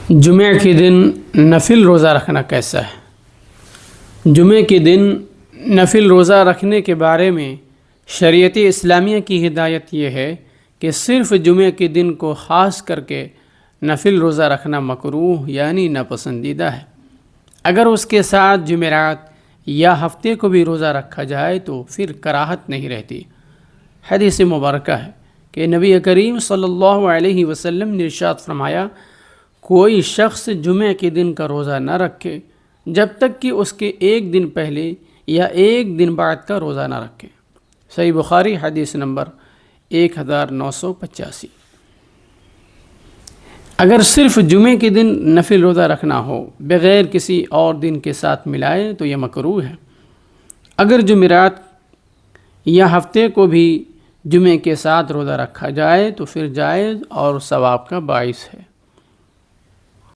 جمعہ کے دن نفل روزہ رکھنا کیسا ہے؟ جمعہ کے دن نفل روزہ رکھنے کے بارے میں شریعت اسلامیہ کی ہدایت یہ ہے کہ صرف جمعہ کے دن کو خاص کر کے نفل روزہ رکھنا مکروہ یعنی ناپسندیدہ ہے۔ اگر اس کے ساتھ جمعرات یا ہفتے کو بھی روزہ رکھا جائے تو پھر کراہت نہیں رہتی۔ حدیث مبارکہ ہے کہ نبی کریم صلی اللہ علیہ وسلم نے ارشاد فرمایا، کوئی شخص جمعہ کے دن کا روزہ نہ رکھے جب تک کہ اس کے ایک دن پہلے یا ایک دن بعد کا روزہ نہ رکھے۔ صحیح بخاری حدیث نمبر 1985۔ اگر صرف جمعے کے دن نفل روزہ رکھنا ہو بغیر کسی اور دن کے ساتھ ملائے تو یہ مکروہ ہے۔ اگر جمعرات یا ہفتے کو بھی جمعے کے ساتھ روزہ رکھا جائے تو پھر جائز اور ثواب کا باعث ہے۔